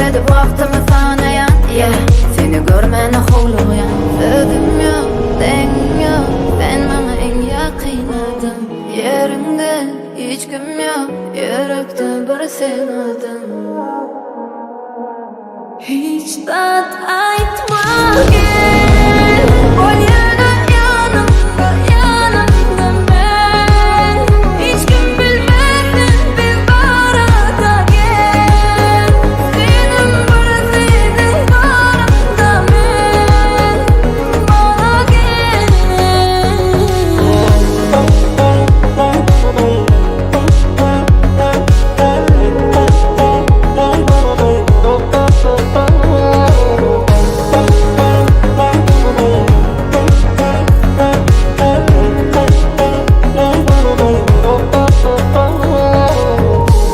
edip vaktimi sanayan, yeah. Seni görmeni huluyan. Sözüm yok, dengim yok, sen bana en yakın adam. Yerimde hiç kim yok, yürekte bir sen adam. Hiç tat aytma gel, ol yana yanımda, yanımda ben. Hiç kim bilmeden bir barada gel. Senin bir senin barımda ben, bana gel.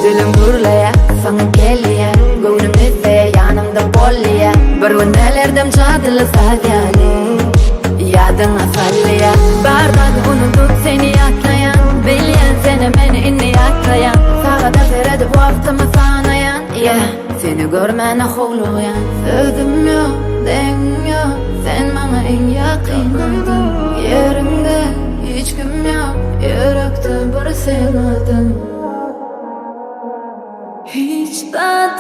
Dilim gurlaya, sana geliye. Gönlüm ise yanımda bolliye. Bir gün nelerdim çadılı sadyali, yadına salliye. Bardağı unutup seni yaklayan, bilyen seni beni inni yaklayan. Sağa da seredip vaktimi sanayan, yeah. Seni görmeni huluyan. Sözüm yok, dengim yok, sen bana en yakın adam. Yerimde hiç kim yok, yürekte bir sen adam. Hiç tat